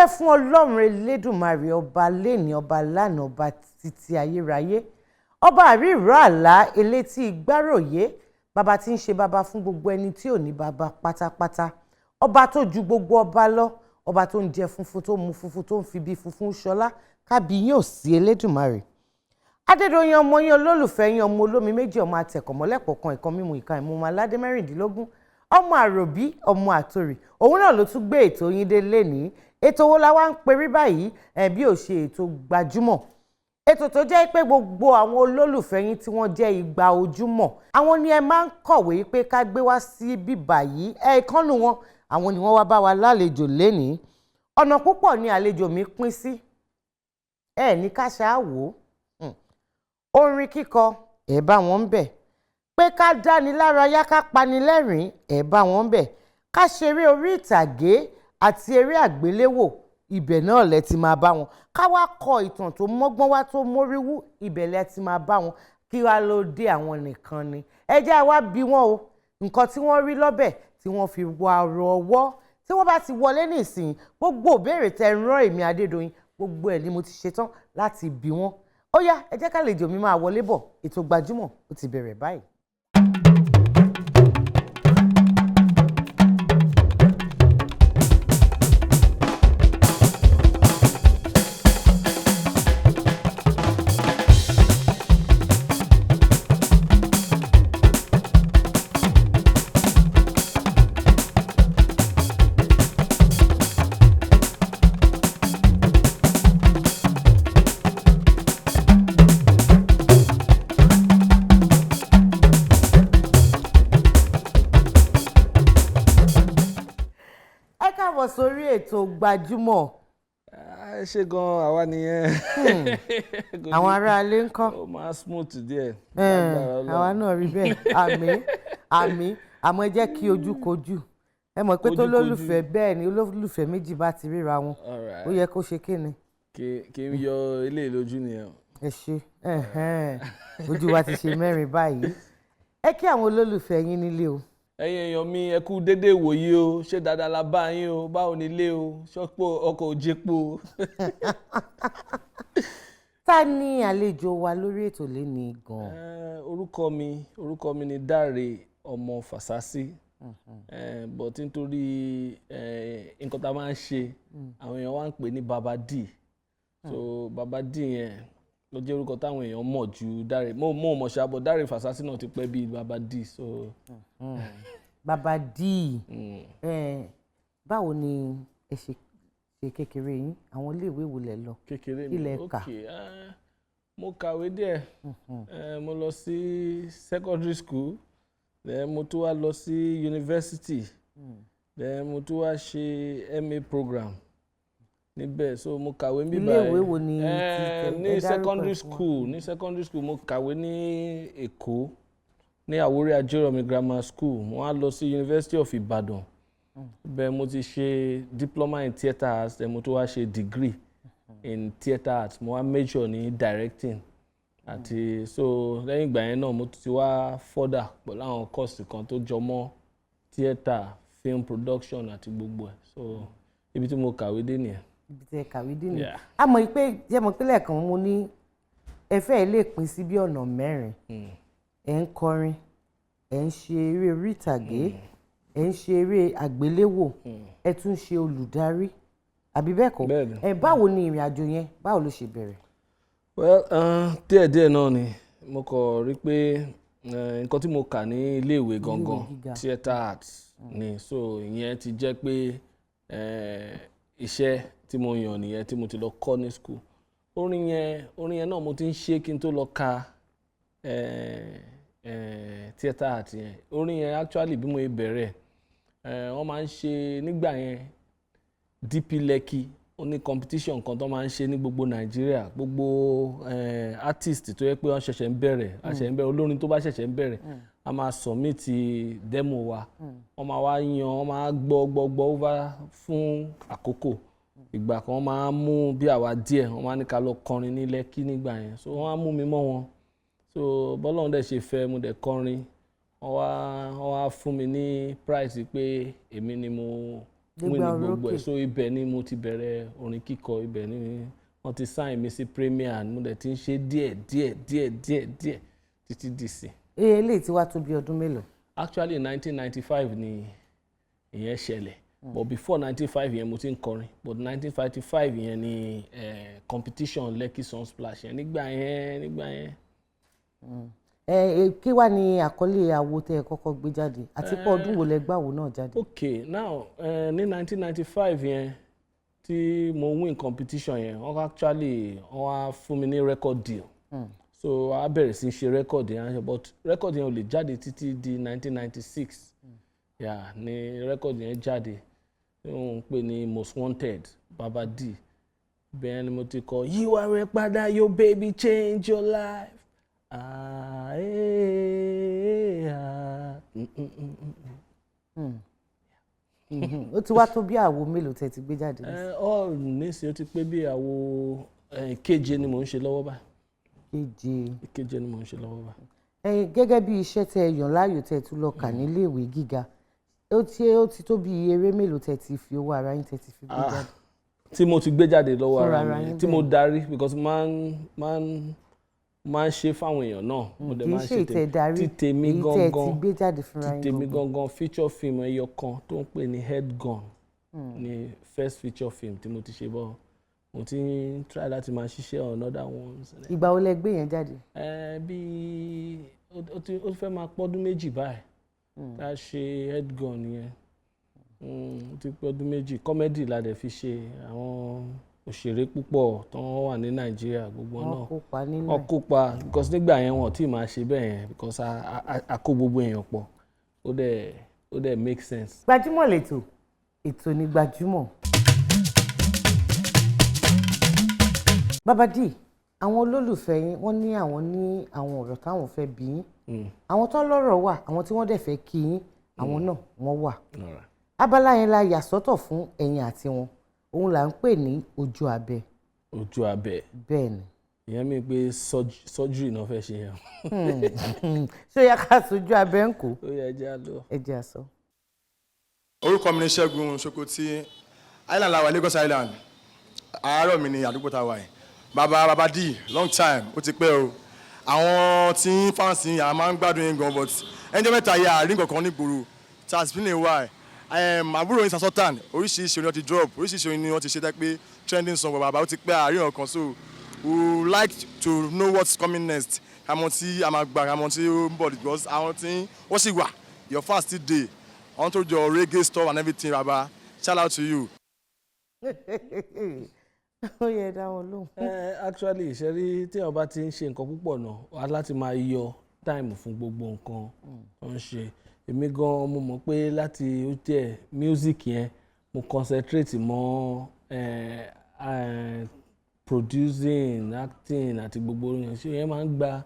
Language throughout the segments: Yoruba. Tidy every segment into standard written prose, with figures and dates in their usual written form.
adúpẹ́ fún Ọlọ́run Elédùmarè ọba lẹ́ni ọba lánàá ọba títí ayérayé ọba àríìró àlá elétí ìgbáròyé bàbá tí ń ṣe bàbá fún gbogbo ẹni tí ò ní bàbá pátápátá ọba tó ju gbogbo ọba lọ ọba tó ń jẹ funfun tó mu funfun tó ń fi bí funfun ṣọlá kábíyìn ò sí Elédùmarè Adédoyin ọmọ yín olólùfẹ́ yín ọmọ olómi méjì ọmọ àtẹ̀kọ̀mọ́lẹ́pọ̀ kan ìkan mímu ìka ìmúmu aládé mẹ́rìndínlógún ọmọ àròbí ọmọ àtòrì òun náà ló tún gbé ètò yín dé lénìí ètò wo la wá ń perí báyìí bí ó ṣe ètò gbajúmọ̀ ètò tó jẹ́ pé gbogbo àwọn olólùfẹ́ yín tí wọ́n jẹ́ igba ojúmọ́ àwọn ni ẹ máa ń kọ̀wé pé ká gbé wá sí bíbà yìí ìkànnù wọn àwọn ni wọ́n wá bá wa lálejò lénìí ọ̀nà púpọ̀ ni àlejò mi pín sí ní ká ṣáà wò ó orin kíkọ bá wọn ń bẹ̀ pé ká dáni lárayá ká pani lẹ́rìn bá wọn ń bẹ̀ ká ṣeré orí ìtàgé àti eré àgbéléwò ibẹ̀ náà lẹ ti máa bá wọn ká wá kọ ìtàn tó mọ́gbọ́n wá tó móríwú ibẹ̀ lẹ ti máa bá wọn kí wá ló dé àwọn nìkan ni ẹ jẹ́ àwa bí wọn o nǹkan tí wọ́n rí lọ́bẹ̀ tí wọ́n fi wá rọwọ́ tí wọ́n bá ti wọlé nísìnyí gbogbo ìbéèrè tẹ́ rán èmi Adédoyin gbogbo ẹ̀ ni mo ti ṣetán láti bí wọn ó yá ẹ jẹ́ ká àlejò mi máa wọlé bọ̀ ètò gbajúmọ̀ ó ti bẹ̀rẹ̀ báyìí. Sórí ètò gbajúmọ̀. Ṣé gan àwa nìyẹn. Àwọn aráalé ń kọ́. Ó máa smooth díẹ̀. Àwa náà rí bẹ́ẹ̀ àmín àmọ́ ẹ jẹ́ kí ojú kojú ẹ mọ̀ pé tó lólùfẹ́ bẹ́ẹ̀ ni olólùfẹ́ méjì bá ti ríra wọn ó yẹ kó ṣe kí ni. kí n yọ ilé lójú nìyẹn. ẹ ṣe ojú wa ti ṣe mẹ́rin báyìí ẹ kí àwọn olólùfẹ́ yín nílé o. Ẹ̀yin èèyàn mi ẹ kú dédé wòye o ṣé dáadáa la bá yín o báwo ni ilé o ṣọ́pọ̀ ọkọ̀ òjèpo. Ta ni àlejò wa lórí ètò lénìí gan-an? orúkọ mi ni Dáre ọmọ Fàsásí but nítorí nǹkan tá a máa ń ṣe àwọn èèyàn wá ń pè ní Baba Dee so Baba Dee yẹn ló jẹ́ orúkọ táwọn èèyàn mọ̀ ju Dáre mo mọ̀ ṣàbọ̀ Dáre Fàsásí náà ti pẹ́ bíi Baba Dee so. Baba Dee báwo ni ẹ ṣe kékeré yín àwọn iléèwé wo lẹ lọ ilẹ̀ kà. mo kàwé díẹ̀ mo lọ sí secondary school then mo tún wá lọ sí university then mo tún wá ṣe MA program níbẹ̀ so mo kàwé níbí báyìí. iléèwé wo ni ní secondary school mo kàwé ní Èkó ní Àwórì Ajérọ̀mí grammar school mo wá lọ sí University of Ibadan bẹ́ẹ̀ mo ti ṣe diploma in theatre arts then mo tún wá ṣe degree in theatre arts mo wá major ní directing àti so lẹ́yìn ìgbà yẹn náà mo ti wá further pẹ̀lú àwọn course kan tó jọ mọ́ theatre film production àti gbogbo ẹ̀ so ibi tí mo kàwé dé nìyẹn. ibi tí ẹ kàwé dé nìyẹn a mọ̀ pé jẹ́mọ̀ pé lẹ́ẹ̀kan mo ní ẹ fẹ́ lè pín sí bí ọ̀nà mẹ́rin ẹ̀ ń kọrin ẹ̀ ń ṣe eré orí ìtàgé ẹ̀ ń ṣe eré àgbéléwò ẹ̀ tún ṣe olùdarí àbí bẹ́ẹ̀ kọ́ báwo ni ìrìn àjò yẹn báwo ló ṣe bẹ̀rẹ̀. well díẹ̀díẹ̀ náà ni mo kọ̀ rí pé nǹkan tí mo kà ní iléèwé gangan theatre arts ni so ìyẹn ti jẹ́ pé iṣẹ́ tí mo yàn nìyẹn tí mo ti lọ kọ́ ní school orin yẹn náà mo ti ń ṣe kí n tó lọ ka theatre art yẹn orin yẹn actually bí mo yẹ bẹ̀rẹ̀ wọ́n máa ń ṣe nígbà yẹn DP Lekki ó ní competition kan tó máa ń ṣe ní gbogbo Nàìjíríà gbogbo artist tó yẹ pé wọ́n ṣẹ̀ṣẹ̀ ń bẹ̀rẹ̀ olórin tó bá ṣẹ̀ṣẹ̀ ń bẹ̀rẹ̀ a máa submit demo wa wọ́n máa wá yan wọ́n máa gbọ́ over fún àkókò ìgbà kan wọ́n máa mú bí àwa díẹ̀ wọ́n máa ní ká lọ kọrin ní Lekki nígbà yẹn so wọ́n á mú mi mọ́ wọn so bọ́lọ́run dẹ̀ ṣe fẹ́ mo dẹ̀ kọrin wọ́n wá fún mi ní prize pé èmi ni mo win ní gbogbo ẹ̀. So ibẹ̀ ni mo ti bẹ̀rẹ̀ orin kíkọ, ibẹ̀ ni wọ́n ti sign mi sí Premier, mo dẹ̀ ti ń ṣe díẹ̀ títí dìsìn. Eléyìí ti wá tó bí ọdún mélòó? Actually 1995 ni ìyẹn ṣẹlẹ̀. But before 95 yẹn mo ti ń kọrin, but 1955 yẹn ni competition Lekki Sun Splash yẹn nígbà yẹn. Kí wá ní àkọlé àwo tẹ́ ẹ kọ́kọ́ gbé jáde àti pé ọdún wo lẹ gbà àwo náà jáde? Okay, now ní 1995 yẹn tí mo win competition yẹn wọ́n actually wá fún mi ní record deal. So a bẹ̀rẹ̀ sí ṣe record yẹn, but record yẹn ò lè jáde títí di 1996. Yeah, ni record yẹn jáde. Wọ́n pè ní Most Wanted, Baba Dee. Bẹ́ẹ̀ ni mo ti kọ yíwá rẹ̀ padà, your baby change your life. Ó ti wá tó bí àwo mélòó tẹ́ ti gbé jáde? All nísìnyí ó ti pé bí àwo keje ni mò ń ṣe lọ́wọ́ báyìí. Keje ni mò ń ṣe lọ́wọ́ báyìí. Gẹ́gẹ́ bí iṣẹ́ tẹ́ yàn láàyò tẹ́ tún lọ kà nílé ìwé gíga, ó ti tó bí eré mélòó tẹ́ ti fi owó ara yín tẹ́ ti fi gbé jáde? Tí mo ti gbé jáde lọ́wọ́ ara mi, tí mo darí, because máa ń ṣe fáwọn èèyàn náà. Mo dẹ̀ máa ń ṣe tèmi gangan feature film ẹyọ kan tó ń pè ní Head Gun ní first feature film tí mo ti ṣe bọ́. Mo ti ń try láti máa ṣiṣẹ́ on other ones. Ìgbà wo lẹ gbé yẹn jáde? Bí ó fẹ́ máa pọ́dún méjì báyìí tá a ṣe Head Gun yẹn. Ó ti pọ́dún méjì. Comedy la dẹ̀ fi ṣe. Àwọn òṣèré púpọ̀ tó wà ní Nàìjíríà gbogbo náà wọ́n kópa, because nígbà yẹn wọ́n tí máa ṣe bẹ́ẹ̀ yẹn, because a kó gbogbo èèyàn pọ̀. Ó dẹ̀ make sense. Gbajúmọ̀ lètò, ètò ní Gbajúmọ̀. Baba Dee, àwọn olólùfẹ́ yín wọ́n ní àwọn ọ̀rọ̀ táwọn fẹ́ bi yín. Àwọn tó lọ́rọ̀ wà, àwọn tí wọ́n dẹ̀ fẹ́ kí yín, àwọn náà wọ́n wà. Abala yẹn la yà sọ́tọ̀ fún ẹ̀yin àti wọn. Òun là ń pè ní ojú abẹ. Ojú abẹ. Bẹ́ẹ̀ ni. Ìyẹn mi pé surgery náà fẹ́ ṣe yẹn. Ṣé ó yẹ ká sojú abẹ ń kó? Ó yẹ ẹjẹ́ àlọ́. Ẹjẹ́ àsọ. Orúkọ mi ni Ṣẹ́gun Ṣokoti, Island la wà, Lagos Island. Àárọ̀ mi ni àdúgbò tá a wà yìí. Baba Dee, long time, ó ti pẹ́ o. Àwọn tí fans yìí a máa ń gbádùn yín gan, but ẹnjẹ́ mẹ́ta yà á rí nǹkan kan nígboro. It has been a while. Àbúrò yín Sasotan, oríṣiríṣi orin wọ́n ti drop, oríṣiríṣi orin ni wọ́n ti ṣe tẹ́ pé trending song bàbá ó ti pẹ́ àárín ọ̀kan, so we would like to know what's coming next. Àmọ́ tí a máa gbà, àmọ́ tí ó ń bọ̀, because àwọn tí wọ́n sì wà, your fans still dey. I want to do your reggae stuff and everything, baba. Shout out to you. Ó yẹ dá wọn lóhùn. Actually ìṣẹ́rí tí ọba ti ń ṣe nǹkan púpọ̀ náà wá láti máa yọ táìmù fún gbogbo nǹkan tó ń ṣe. Èmi gan mo mọ̀ pé láti ó jẹ́ music yẹn mo concentrate mọ́ producing, acting àti gbogbo yẹn. Ṣé yẹn máa ń gba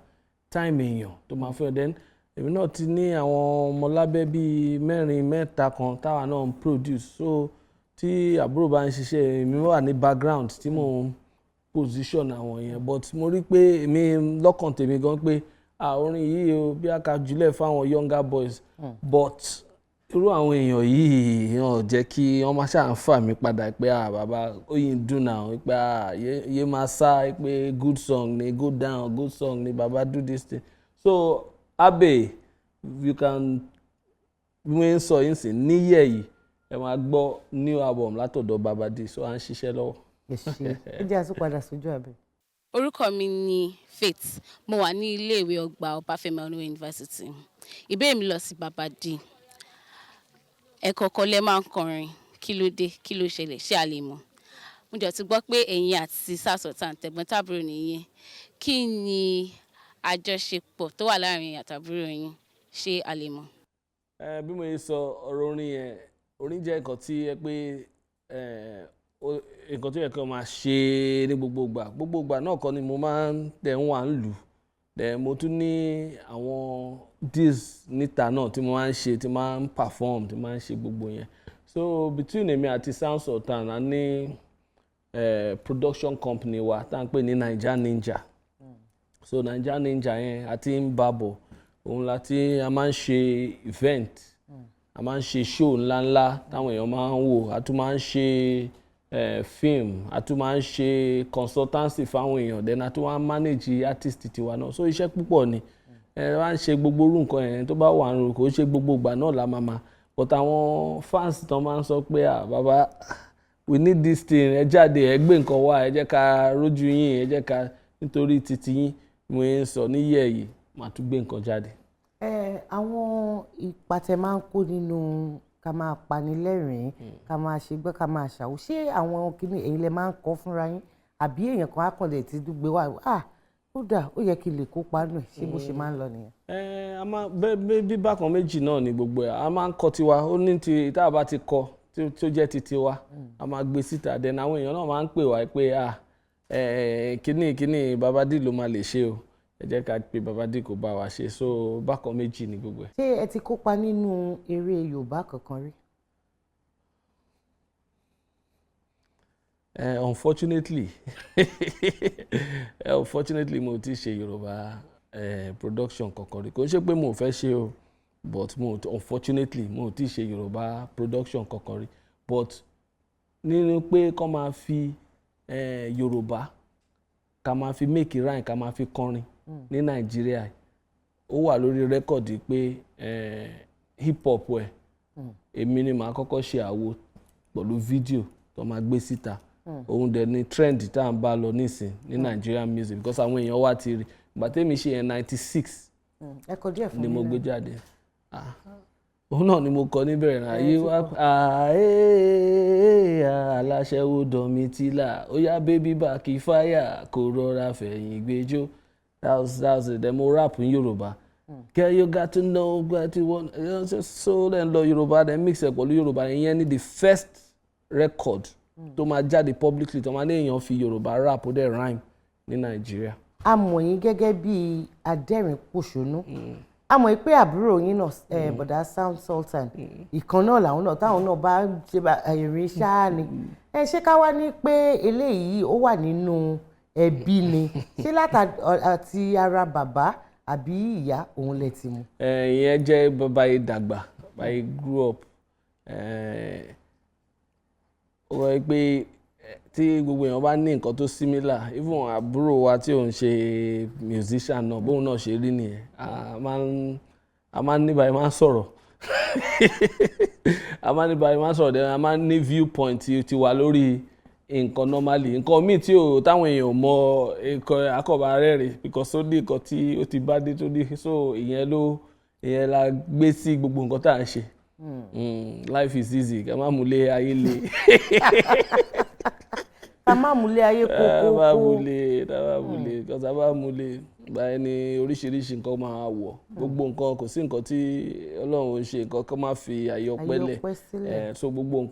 time èèyàn tó máa fẹ́. Then èmi náà ti ní àwọn ọmọlábẹ́ bíi mẹ́ta kan táwa náà ń produce. So tí àbúrò bá ń ṣiṣẹ́, èmi wà ní background tí mò ń position àwọn yẹn, but mo rí pé èmi lọ́kàn tèmi gan pé orin yìí o bí a ka jùlẹ̀ fáwọn younger boys, but irú àwọn èèyàn yìí hàn jẹ́ kí wọ́n máa ṣáà ń fà mí padà pé bàbá ó yìí ń dùn náà, pé yé máa sá, pé good song ni, go down, good song ni, bàbá do this thing. So Abe, you can bí wọ́n ń sọ yín sí níyẹ̀ yìí ẹ máa gbọ́ new album látọ̀dọ̀ Baba Dee, so à ń ṣiṣẹ́ lọ́wọ́. Ẹ jẹ́ àtúpadà sójú abẹ. Orúkọ mi ni Faith, mo wà ní iléèwé ọgbà Ọbáfẹ́mi Awólọ́wọ̀ University. Ìbéèrè mi lọ sí Baba Dee. Ẹ̀kọ̀ọ̀kan lẹ máa ń kọrin, kí ló dé, kí ló ṣẹlẹ̀, ṣé a lè mọ̀? Mo jẹ́ ti gbọ́ pé ẹ̀yin àti Sasotan tẹ̀gbọ́n-tàbúrò nìyẹn. Kí ni àjọṣepọ̀ tó wà láàrin àtàbúrò yín, ṣé a lè mọ̀? Bí mo yẹ sọ ọ̀rọ̀ orin yẹn, orin jẹ́ nǹkan tí ẹ pé nǹkan tó yẹ kí wọ́n máa ṣe ní gbogbo ìgbà náà kọ́ ni mo máa ń tẹ̀ ń wà ń lù. Mo tún ní àwọn deals níta náà tí mo máa ń ṣe, tí máa ń perform, tí máa ń ṣe gbogbo yẹn. So between èmi àti Sasotan a ní production company wa tá à ń pè ní Naija Ninja. So Naija Ninja yẹn a ti ń bá bọ̀, òun láti a máa ń ṣe event a máa ń ṣe show ńláńlá táwọn èèyàn máa ń wò, a tún máa ń ṣe film, a tún máa ń ṣe consultancy fáwọn èèyàn, then a tún máa ń manage artist tiwa náà, so iṣẹ́ púpọ̀ ni wá ń ṣe gbogbo orú nǹkan yẹn tó bá wà ń ro, kò ṣe gbogbo ìgbà náà la máa but àwọn fans tán máa ń sọ pé bàbá we need this thing, ẹ jáde ẹ gbé nǹkan wá, ẹ jẹ́ ká rójú yín, ẹ jẹ́ ká nítorí titi yín mo ń sọ níyẹ̀ yìí màá tún gbé nǹkan jáde. Àwọn ipa tẹ máa ń kó nínú ká máa panilẹ́rìn-ín, ká máa ṣègbẹ́, ká máa ṣàwò, ṣé àwọn kìíní èyí lẹ máa ń kọ́ fúnra yín àbí èèyàn kan á kàn lè ti dúgbé wá ó dà ó yẹ kí n lè kópa nù ẹ̀, ṣé bó ṣe máa ń lọ nìyẹn. A máa bí bákan méjì náà ni gbogbo ẹ̀, a máa ń kọ tiwa, ó ní ti tá a bá ti kọ tó jẹ́ ti tiwa a máa gbé síta, then àwọn èèyàn náà máa ń pè wá pé kíní Baba Dee ló máa lè ṣe o, ẹ jẹ́ ká pe Baba Dee kó bá wa ṣe, so bákan méjì ni gbogbo ẹ̀. Ṣé ẹ ti kópa nínú eré Yorùbá kankan rí? Unfortunately mo ti ṣe Yorùbá production kankan rí, kò ń ṣe pé mo fẹ́ ṣe o, but unfortunately mo ti ṣe Yorùbá production kankan rí, but nínú pé kọ́ máa fi Yorùbá ká máa fi make rhyme ká máa fi kọrin ní Nàìjíríà, ó wà lórí rẹ́kọ̀dì pé hip hop ẹ̀ èmi ni màá kọ́kọ́ ṣe àwo pẹ̀lú fídíò tó máa gbé síta, òun dẹ̀ ni trend tá à ń bá lọ nísìn ní Nigerian music, because àwọn èèyàn wá ti rí ìgbà tẹ́mi ṣe yẹn 96 ni mo gbé jáde, òun náà ni mo kọ níbẹ̀rẹ̀ náà, ayé wá aláṣẹ́wó dọ̀mítìlà ó yá baby back fire kò rọra fẹ̀yìn gbẹjọ́, that's it, then mo rap ní Yorùbá. Girl, you got to know what you want, so then lọ Yorùbá, then mix ẹ̀ pẹ̀lú Yorùbá, ìyẹn ni the first record tó máa jáde publicly tó máa ní èèyàn fi Yorùbá rap ó dẹ̀ rhyme ní Nàìjíríà. A mọ̀ yín gẹ́gẹ́ bí adẹ́rìn pòṣónú, a mọ̀ pé àbúrò yín náà bọ̀dá Sound Sultan ìkan náà làwọn náà táwọn náà bá ṣe ẹ̀rín ṣáá ni, ṣé ká wá ní pé eléyìí ó wà nínú ẹbí ni, ṣé láti ara bàbá àbí ìyá òun lẹ ti mú? Ìyẹn jẹ́ bàbá yìí dàgbà, bàbá yìí grew up, ó rọ pé tí gbogbo èèyàn bá ní nǹkan tó similar, even àbúrò wa tí òun ṣe musician náà bóun náà ṣe rí nìyẹn, a máa ń ní báyìí máa ń sọ̀rọ̀ a máa ń ní báyìí máa ń sọ̀rọ̀, then a máa ń ní viewpoint ti wà lórí nǹkan normally, nǹkan míì tí táwọn èèyàn mọ nǹkan akọ̀bà rẹ́rìn because ó ní nǹkan tí ó ti bá dé tó ní, so ìyẹn la gbé sí gbogbo nǹkan tá à ń ṣe. Life is easy, ká má múlé ayé le ká má múlé ayé kókó, ká má múlé because a bá múlé gba ẹni oríṣiríṣi nǹkan máa wọ̀, gbogbo nǹkan kò sí nǹkan tí Ọlọ́run ń ṣe nǹkan kan máa fi ayé ọpẹ́ lẹ̀, so gbogbo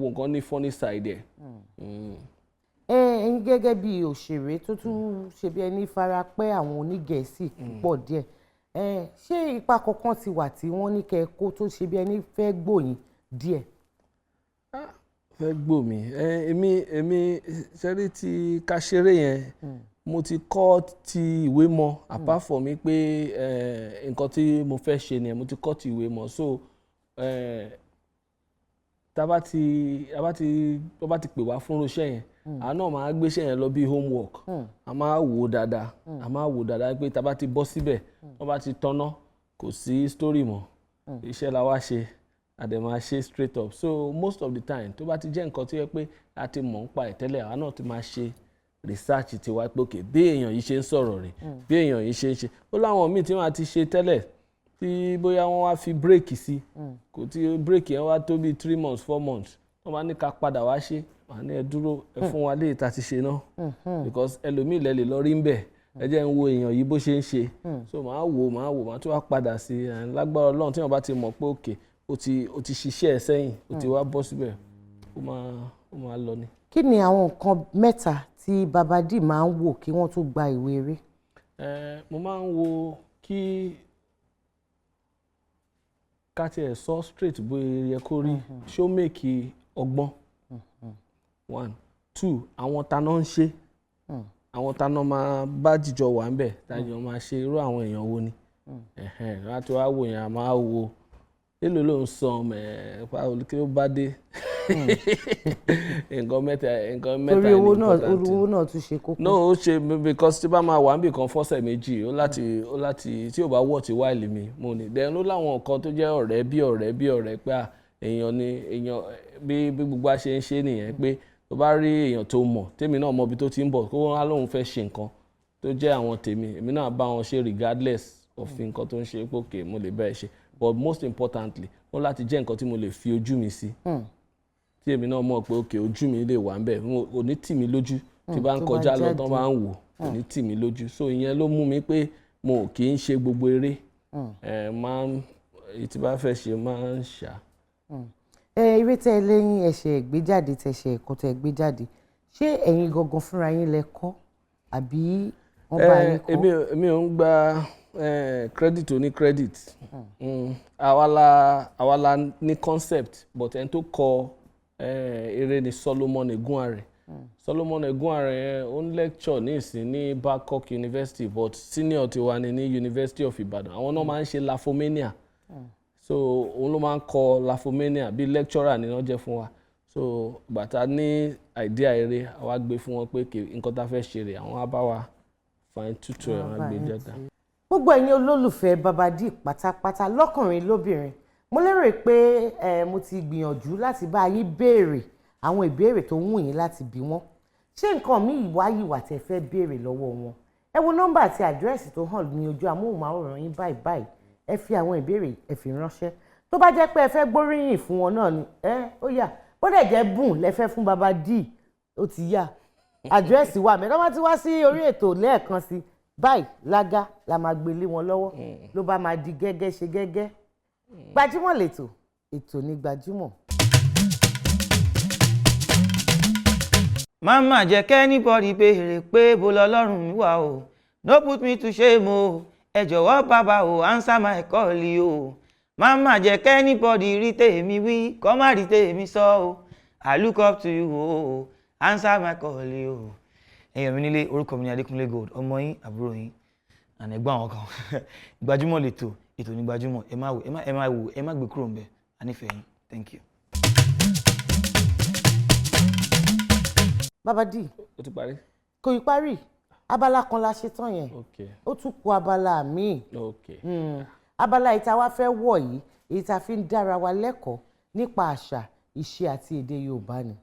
nǹkan ní funny side ẹ̀. Ẹ̀yin gẹ́gẹ́ bí òṣèré tó tún ṣe bí ẹni fara pẹ́ àwọn onígẹ̀ẹ́sì púpọ̀ díẹ̀, ṣé ipa kankan ti wà tí wọ́n ní kẹ́ kó tó ṣe bí ẹni fẹ́ gbòyìn díẹ̀? Fẹ́ gbò mí, èmi ṣẹ́rí ti ká ṣeré yẹn mo ti kọ́ ti ìwé mọ́, apart from mi pé nǹkan tí mo fẹ́ ṣe nìyẹn, mo ti kọ́ ti ìwé mọ́, so tá bá ti pè wá fún iṣẹ́ yẹn àá náà máa gbéṣẹ́ yẹn lọ bí homework, a máa wò dáadáa pé tá bá ti bọ́ síbẹ̀ wọ́n bá ti tọ́ná kò sí story mọ́, iṣẹ́ la wá ṣe àdè máa ṣe straight up, so most of the time tó bá ti jẹ́ nǹkan tó yẹ pé a ti mọ̀ ń pa ẹ̀ tẹ́lẹ̀ àá náà ti máa ṣe research ti wá pé òkè bí èèyàn yìí ṣe ń sọ̀rọ̀ rẹ̀, bí èèyàn yìí ṣe ń ṣe, ó láwọn míì tí wọ́n ti ṣe tẹ́lẹ̀ tí bóyá wọ́n wá fi bírèkì sí, kò tí bírèkì yẹn wá tó bí 3 months 4 months wọ́n máa ní ká padà wá ṣe, wà ní ẹ dúró ẹ fún wa léyìí tá a ti ṣe náà because ẹlòmíì lẹ lè lọ rí ń bẹ̀ ẹ jẹ́ ń wo èèyàn yìí bó ṣe ń ṣe, so màá tún wá padà sí lágbára Ọlọ́run tí wọ́n bá ti mọ̀ pé òkè ó ti ṣiṣẹ́ ẹ̀ sẹ́yìn ó ti wá bọ́ síbẹ̀ ó máa lọ ni. Kí ni àwọn nǹkan mẹ́ta tí Baba Dee máa ń wò kí wọ́n tó gba ìwé eré? Mo máa ń wo kí ká tiẹ̀ sọ straight bóyá yẹ kó rí, ṣó mèkì ọgbọ́n 1 2 àwọn taná ń ṣe, àwọn taná máa bá jìjọ wà ń bẹ̀ tájọ máa ṣe irú àwọn èèyàn wo ni, láti wá wò yẹn a máa wo èlò ló ń san báwo kí ló bá dé nǹkan mẹ́ta torí owó náà tún ṣe kókó. no ó ṣe because tí bá máa wà níbì kan fọ́sẹ̀ méjì ó láti tí ò bá wọ̀ tí wáìlì mi mo ní then ló láwọn nǹkan tó jẹ́ ọ̀rẹ́ bí ọ̀rẹ́ pé èèyàn ni èèyàn bí gbogbo àṣẹ ń ṣe nìyẹn pé tó bá rí èèyàn tó mọ̀ tèmi náà mọ ibi tó ti ń bọ̀ kó wọ́n á lóun fẹ́ ṣe nǹkan tó jẹ́ àwọn tèmi èmi náà bá wọn ṣe regardless of nǹkan tó ń ṣe pé òkè mo lè bẹ́ẹ̀ ṣe but most importantly ó láti jẹ́ nǹkan tí mo lè fi ojú mi sí tí èmi náà mọ̀ pé òkè ojú mi lè wà ń bẹ̀ ò ní tì mí lójú tí bá ń kọjá lọ tán bá ń wò ò ní tì mí lójú so ìyẹn ló mú mi pé mo kì í ṣe gbogbo eré máa ń tí bá fẹ́ ṣe máa ń ṣá. Eré tẹ́ lẹ́yìn ẹ̀ṣẹ̀ ìgbéjáde tẹ̀ṣẹ̀ ẹ̀kọ́ tẹ́ gbé jáde ṣé ẹ̀yin gangan fúnra yín lẹ kọ́ àbí wọ́n bá yín kọ́? èmi ò ń gba credit oní credit àwa la ní concept but ẹni tó kọ eré ni Solomon Egunare. Solomon Egunare yẹn ó ń lecture ní ìsìn ní Babcock University but senior ti wà ní University of Ibadan àwọn náà máa ń ṣe Lafomania so òun ló máa ń kọ Lafomania bí lecturer ni wọ́n jẹ́ fún wa so bàtà ní idea eré àwa gbé fún wọn pé nǹkan tá a fẹ́ ṣe rè àwọn á bá wa fine tutu ẹ̀ wọ́n á gbé jáde. Gbogbo ẹ̀yin olólùfẹ́ Baba Dee pátápátá lọ́kùnrin lóbìnrin mo lérò pé mo ti gbìyànjú láti bá yín béèrè àwọn ìbéèrè tó wù yín láti bí wọ́n ṣé nǹkan míì wáyé wà tẹ́ fẹ́ béèrè lọ́wọ́ wọn ẹ wo nọ́mbà àti àdírẹ́sì tó hàn ní ojú amóhùnmáwòrán yín báyìí ẹ fi àwọn ìbéèrè ẹ fi ránṣẹ́ tó bá jẹ́ pé ẹ fẹ́ gbóríyìn fún wọn náà ni ó yá bó dẹ̀ jẹ́ bùn lẹ fẹ́ fún Baba Dee ó ti yá àdírẹ́sì wà mẹ́ta wọ́n ti wá sí orí ètò lẹ́ẹ̀kan sí báyìí lágá la máa gbélé wọn lọ́wọ́ ló bá máa di gẹ́gẹ́ ṣe gẹ́gẹ́ Gbajúmọ̀ lètò ètò ní Gbajúmọ̀. Mama jẹ́ kẹ́nìbọ̀dì béèrè pé bó lọ́lọ́run mi wà o no put me to shame o ẹ jọ̀wọ́ bàbá o answer my call o mama jẹ́ kẹ́nìbọ̀dì rí tèmi wí kọ́ má rí tèmi sọ o I look up to you o answer my call o. Ẹ̀yin mi nílé orúkọ mi ní Adékúnlé Gold ọmọ yín àbúrò yín ànẹ́gbọ́n àwọn kan Gbajúmọ̀ lètò ètò ní Gbajúmọ̀ ẹ má gbé kúrò ń bẹ̀ a nífẹ̀ẹ́ yín thank you. Baba Dee ó ti parí. kò ì parí abala kan la ṣe tán yẹn ó tún kù abala míì abala ìta wa fẹ́ wọ̀ yìí èyí tá a fi ń dára wa lẹ́kọ̀ọ́ nípa àṣà ìṣe àti èdè Yorùbá ni.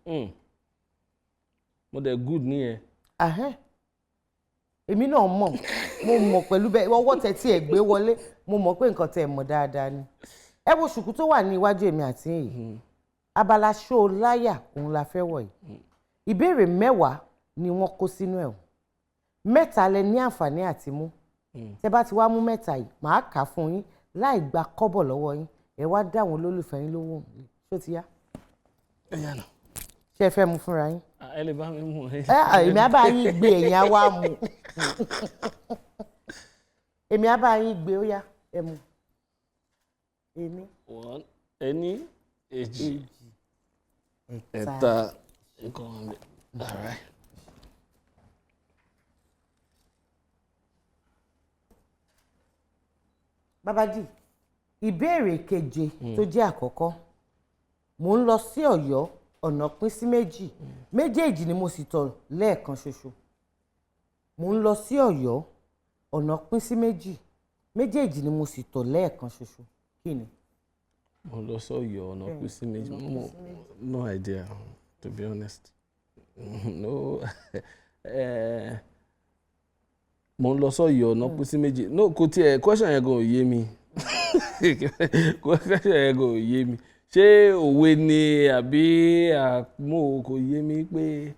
mo dẹ̀ good nìyẹn. èmi náà mo mọ̀ pẹ̀lú bẹ́ẹ̀ ọwọ́ tẹ̀tí ẹ̀ gbé wọlé mo mọ̀ pé nǹkan tẹ̀ mọ̀ dáadáa ni. ẹ wo ṣùkú tó wà ní iwájú èmi àti yìí abala ṣó láyà òun la fẹ́ wọ̀ yìí ìbéèrè 10 ni wọ́n kó sínú ẹ̀ 3 lẹ ní àǹfààní àti mú tẹ́ bá ti wá mú 3 yìí màá kà á fún yín láì gba kọ́bọ̀ lọ́wọ́ yín ẹ wá dá àwọn olólùfẹ́ yín lówó ṣó ti yá. ẹ yànnà. ṣé ẹ fẹ́ mu fúnra yín. ẹ lè bá mi mú ẹ. èmi á bá yín gbé ẹ̀yin á wá mu èmi á bá yín gbé ó yá ẹ mu. Ení èjì ẹ̀ta nǹkan ọ̀gbìn. All right. Baba Dee ìbéèrè keje tó jẹ́ àkọ́kọ́ mo ń lọ sí Ọ̀yọ́ ọ̀nà pín sí méjì méjèèjì ni mo sì tọ̀ lẹ́ẹ̀kan ṣoṣo mo ń lọ sí Ọ̀yọ́ ọ̀nà pín sí méjì méjèèjì ni mo sì tọ̀ lẹ́ẹ̀kan ṣoṣo kí ni. mo lọ sí Ọ̀yọ́ ọ̀nà pín sí méjì no idea to be honest no mo ń lọ sí Ọ̀yọ́ ọ̀nà pín sí méjì no kò tiẹ̀ question yẹn gan ò yé mi question yẹn gan ò yé mi ṣé òwe ni àbí àmọ́ kò yé mi pé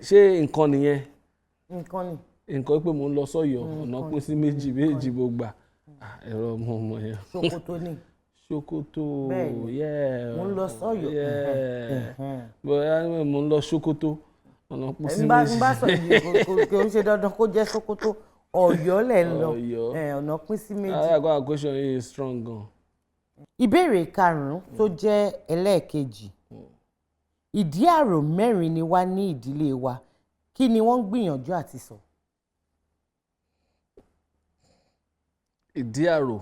ṣé nǹkan nìyẹn. nǹkan ni. nǹkan pé mo ń lọ sọ́yọ́ ọ̀nà pín sí méjì méjì mo gbà ẹ̀rọ ọmọ yẹn. Ṣòkòtò ni. Ṣòkòtò mo ń lọ sọ́yọ́. bóyá mo ń lọ Ṣòkòtò ọ̀nà pín sí méjì. n bá sọ yìí kò ń ṣe dandan kó jẹ́ Ṣòkòtò Ọ̀yọ́ lẹ̀ ń lọ ọ̀nà pín sí méjì. àgbà question yìí strong gan. Ìbéèrè 5 tó jẹ́ ẹlẹ́ẹ̀kejì ìdí àrò 4 ni wá ní ìdílé wa kí ni wọ́n ń gbìyànjú àti sọ. ìdí àrò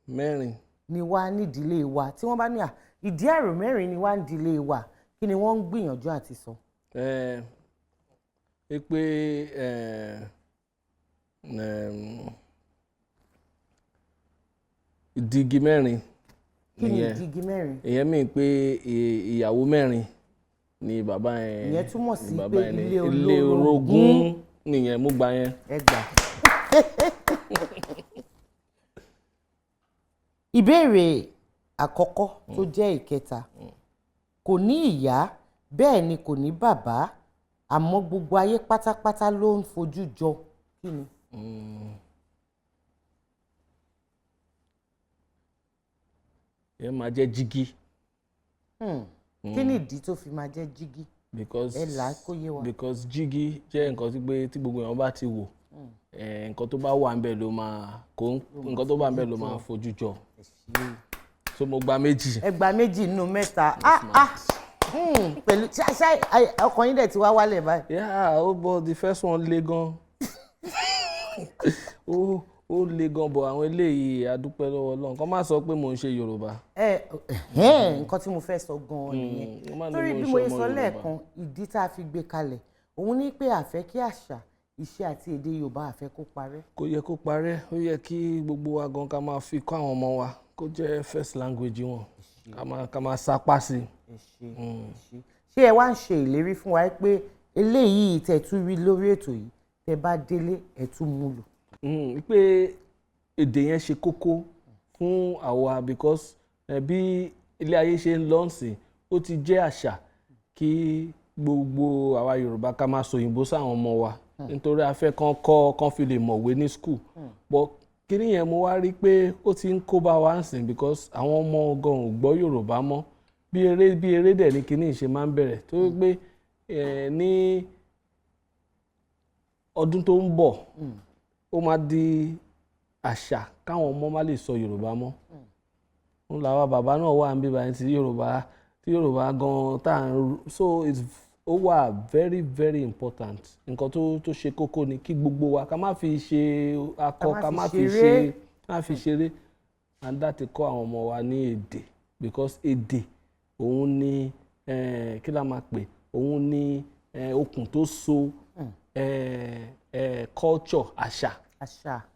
4. ni wá nídìílé wa tí wọ́n bá ní ìdí àrò mẹ́rin ni wá nídìílé wa kí ni wọ́n ń gbìyànjú àti sọ. Pé ìdígi mẹ́rin. Kí ni ìdígi mẹ́rin? Ìyẹn mìí pé ìyàwó mẹ́rin ni bàbá yẹn. Ìyẹn túmọ̀ sí pé ilé orogún nìyẹn mú gba yẹn. Ẹ gbà. Ìbéèrè àkọ́kọ́ tó jẹ́ ìkẹta kò ní ìyá bẹ́ẹ̀ ni kò ní bàbá àmọ́ gbogbo ayé pátápátá ló ń fojú jọ kí ni. Ìyẹn máa jẹ́ jígí. Kí ni ìdí tó fi máa jẹ́ jígí? Because ẹ là á kó yé wa. Because jígí jẹ́ nǹkan tí gbogbo èèyàn bá ti wò nǹkan tó bá wà ńbẹ̀ ló máa nǹkan tó bá ńbẹ̀ ló máa fojú jọ. So mo gba méjì. Ẹ gba méjì nínú mẹ́ta. Pẹ̀lú ṣáṣá ọkàn yín dẹ̀ ti wá wálẹ̀ báyìí. Yeah, but the first one le gan. Ó le gan bọ̀ àwọn eléyìí adúpẹ́ lọ́wọ́ Ọlọ́run kàn má sọ pé mò ń ṣe Yorùbá. Nǹkan tí mo fẹ́ sọ gan-an nìyẹn torí bí mo sọ lẹ́ẹ̀kan ìdí tá a fi gbé kalẹ̀ òun ní pé a fẹ́ kí àṣà ìṣe àti èdè Yorùbá a fẹ́ kó parẹ́. Kò yẹ kó parẹ́ ó yẹ kí gbogbo wa gan ká máa fi kọ́ àwọn ọmọ wa kó jẹ́ first language wọn ká máa sapá sí i. Ṣé ẹ wá ń ṣe ìlérí fún wa pé eléyìí tẹ́ tún rí lórí ètò yìí tẹ́ bá délé ẹ tún mú lò? Pé èdè yẹn ṣe kókó fún àwa because bí ilé ayé ṣe ń lọ nsìn ó ti jẹ́ àṣà kí gbogbo àwa Yorùbá ká máa sọ òyìnbó sáwọn ọmọ wa nítorí a fẹ́ kán fi lè mọ̀wé ní school but kíní yẹn mo wá rí pé ó ti ń kó bá wa nsìn because àwọn ọmọ gan ò gbọ́ Yorùbá mọ́ bí eré dẹ̀ ní kíní ṣe máa ń bẹ̀rẹ̀ tó pé ní ọdún tó ń bọ̀ ó máa di àṣà káwọn ọmọ má lè sọ Yorùbá mọ́ ń làwọn bàbá náà wà ń bí báyìí tí Yorùbá gan tá à ń so ó wà very very important nǹkan tó ṣe kókó ni kí gbogbo wa ká má fi ṣe akọ ká má fi ṣeré and láti kọ́ àwọn ọmọ wa ní èdè because èdè òun ni kí la máa pè òun ni okùn tó so culture àṣà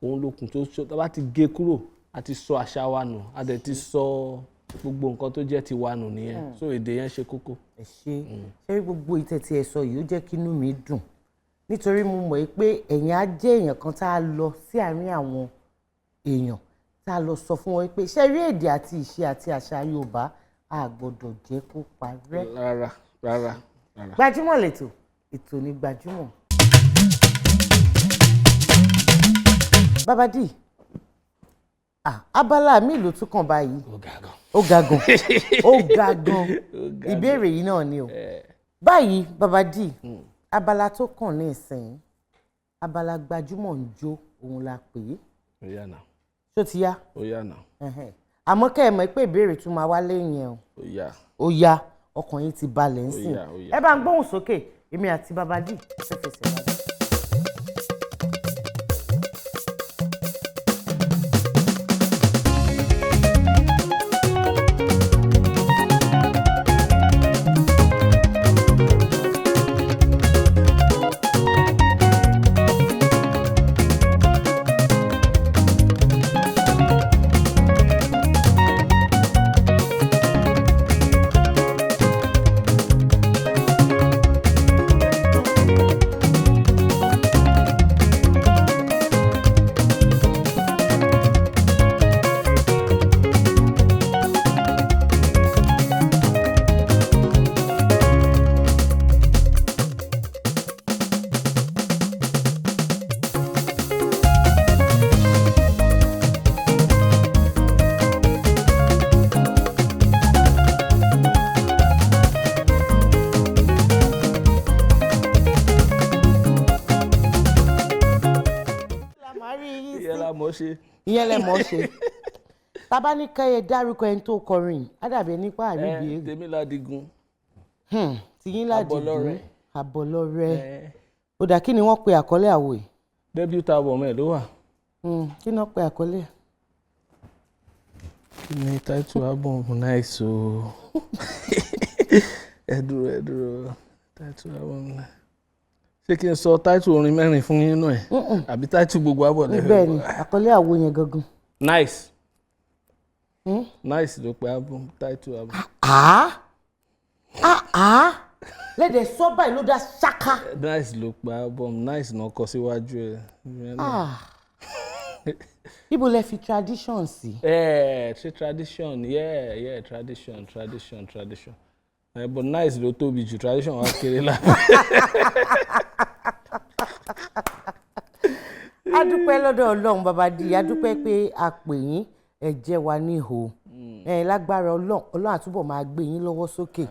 òun lókun tó so tá bá ti gé kúrò a ti sọ àṣà wa nù a dẹ̀ ti sọ gbogbo nǹkan tó jẹ́ ti wa nù nìyẹn so èdè yẹn ṣe kókó. Ẹ ṣe gbogbo ìtẹ̀tí ẹ sọ yìí ó jẹ́ kí inú mi dùn nítorí mo mọ̀ pé ẹ̀yin á jẹ́ èèyàn kan tá a lọ sí àárín àwọn èèyàn tá a lọ sọ fún wọn pé ṣé rí èdè àti ìṣe àti àṣà Yorùbá a gbọ́dọ̀ jẹ́ kó parẹ́. Rárá. Gbajúmọ̀ lètò ètò ní Gbajúmọ̀. Baba Dee abala mi ló tún kàn báyìí. Ó ga gan ìbéèrè yìí náà ni o. Báyìí Baba Dee abala tó kàn ní ìsìn abala Gbajúmọ̀ ń jó òun la pè é. Ó yá náà. Ṣó ti yá? Ó yá náà. Àmọ́ kẹ́ ẹ mọ̀ pé ìbéèrè tún máa wá lẹ́yìn ẹ̀ o. Ó yá ọkàn yín ti balẹ̀ ń sìn. Ẹ bá ń gbóhùn sókè èmi àti Baba Dee fẹsẹ̀ wá. Ìyẹn lẹ mọ̀ ṣe tábà ní kẹ́yẹ dárúkọ ẹni tó kọrin àdàbẹ̀ nípa àríbi èrè. Tèmi Ládìgún. Tìyín Ládìgún Àbọ̀lọ́rẹ́. Ó dà kí ni wọ́n pe àkọlé àwo yìí? Debut album ẹ̀ ló wà. Kí ni wọ́n pe àkọlé ẹ̀? kí ni title album nice o ẹ dúró title album nice. Ṣé kí n sọ title orin mẹ́rin fún yín náà ẹ̀ àbí title gbogbo àbọ̀ lẹ́fẹ̀ẹ́? bẹ́ẹ̀ ni àkọlé àwo yẹn gangan. Nice. Nice ló pe album title album. Lẹ́dẹ̀ sọ báyìí ló dá ṣáká. Nice ló pe album nice náà kọ síwájú ẹ̀. Ibo lẹ fi tradition sí. Ṣe tradition tradition. But nice ló tóbi jù tradition wa kéré la. A dúpẹ́ lọ́dọ̀ Ọlọ́run Baba Dee, a dúpẹ́ pé a pè yín ẹ jẹ́ wa níhò. Lágbára Ọlọ́run àtúbọ̀ máa gbé yín lọ́wọ́ sókè.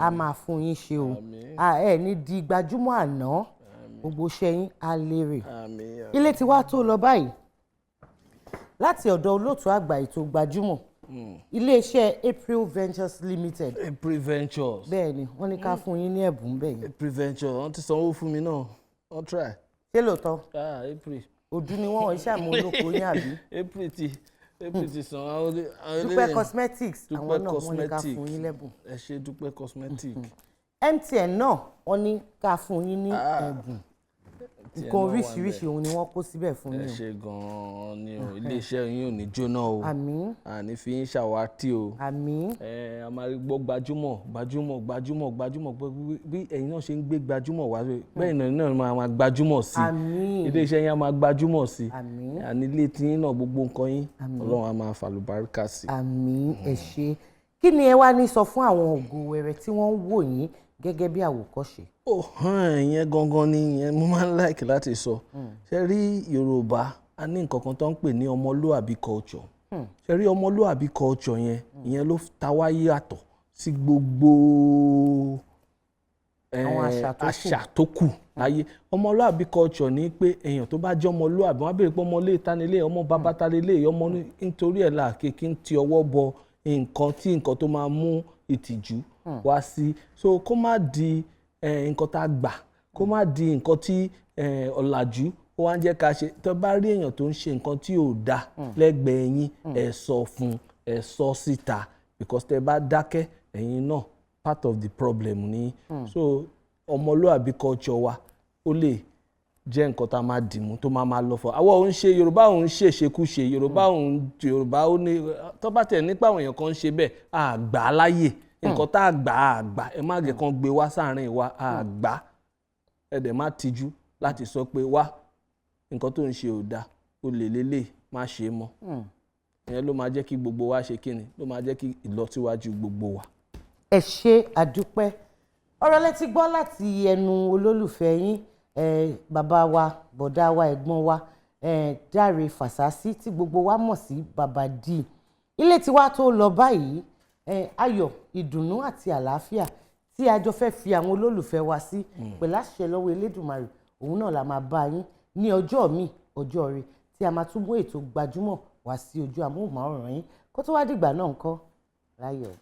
A máa fún yín ṣe o. Ẹ ní di gbajúmọ̀ àná. Gbogbo iṣẹ́ yín á lérè. Ilé tí wàá tó lọ báyìí. Láti ọ̀dọ̀ olóòtú àgbà ètò gbajúmọ̀. Iléeṣẹ́ Apreel Ventures Limited. Apreel Ventures. Bẹ́ẹ̀ni, wọ́n ní ká fún yín ní ẹ̀bùn bẹ́ẹ̀ yẹn. Apreel Ventures, wọ́n ti sanwó fún mi náà. Wọ́n try. Ṣé lóòótọ́? April. Ojú ni wọ́n iṣẹ́ àmọ́ olóko yín àbí? April ti san àwọn Dúpẹ́ Cosmetics àwọn náà wọ́n ní ká fún yín lẹ́bùn. Ẹ ṣe Dúpẹ́ Cosmetics. MTN náà wọ́n ní ká fún yín ní ẹ̀bùn. Nǹkan oríṣiríṣi òun ni wọ́n kó síbẹ̀ fún yín. Ẹ ṣe gan-an ni o, iléeṣẹ́ yín ò ní jóná o. Àmín. Àní fi yín ṣàwátì o. Àmín. A máa gbọ́ gbajúmọ̀ bí ẹ̀yin náà ṣe ń gbé gbajúmọ̀ wá bẹ́ẹ̀ náà máa gbajúmọ̀ sí. Àmín. Iléeṣẹ́ yín á máa gbajúmọ̀ sí. Àmín. Àní ilé tí yín náà gbogbo nǹkan yín Ọlọ́run á máa fàlùbáríkà sí. Àmín. Ẹ ṣé. Kí ni ẹ wá ní sọ fún àwọn ògo wẹrẹ tí wọ́n ń wò yín gẹ́gẹ́ bí àwòkọ́ṣe? Ìyẹn gangan ni ìyẹn mo máa ń like láti sọ. Ṣé rí Yorùbá a ní nǹkan kan tó ń pè ní ọmọlúàbí culture. Ṣé rí ọmọlúàbí culture yẹn ìyẹn ló ta wá yàtọ̀ sí gbogbo àṣà tó kù láyé. Ọmọlúàbí culture ní pé èèyàn tó bá jẹ́ ọmọlúàbí wọ́n á béèrè pé ọmọ ilé ìtanilé ọmọ bàbá talélé ọmọ nítorí ẹ̀ là kí n ti ọwọ́ bọ nǹkan tó máa mú ìtìjú wá sí. So kó má di nǹkan tá a gbà kó má di nǹkan tí ọ̀làjú ó wá ń jẹ́ ká ṣe. tó bá rí èèyàn tó ń ṣe nǹkan tí ò dáa lẹ́gbẹ̀ẹ́ yín ẹ sọ fún ẹ sọ síta because tẹ́ bá dákẹ́ ẹ̀yin náà part of the problem ni. So ọmọlúàbí culture wa ó lè jẹ́ nǹkan tá a máa dìmú tó máa lọ fọ. àwọn òun ṣe Yorùbá òun ṣe ṣekúṣe Yorùbá ó ní tó bá tẹ̀ nípa àwọn èèyàn kan ń ṣe bẹ́ẹ̀ àgbà láyè nǹkan tá a gbà ẹ má jẹ́ kán gbé wá sáàrin wa àgbà ẹ dẹ̀ má tijú láti sọ pé wá nǹkan tó ń ṣe ò dáa o lè lélẹ̀ má ṣe mọ́. ìyẹn ló máa jẹ́ kí gbogbo wa ṣe kíni ló máa jẹ́ kí ìlọsíwájú gbogbo wa. Ẹ ṣé àdúpẹ́. Ọ̀rọ̀ lẹ ti gbọ́ láti ẹnu olólùfẹ́ yín bàbá wa bọ̀dá wa ẹ̀gbọ́n wa Dáre Fàsásí tí gbogbo wa mọ̀ sí Baba Dee. Ilé tí wàá tó lọ báyìí ayọ̀ ìdùnnú àti àlàáfíà tí a jọ fẹ́ fi àwọn olólùfẹ́ wa sí pẹ̀lú àṣẹ lọ́wọ́ Elédùmarè òun náà la máa bá yín ní ọjọ́ mi ọjọ́ rẹ tí a máa tún mú ètò gbajúmọ̀ wá sí ojú amóhùnmáwòrán yín kó tó wá dìgbà náà ńkọ́ láyọ̀.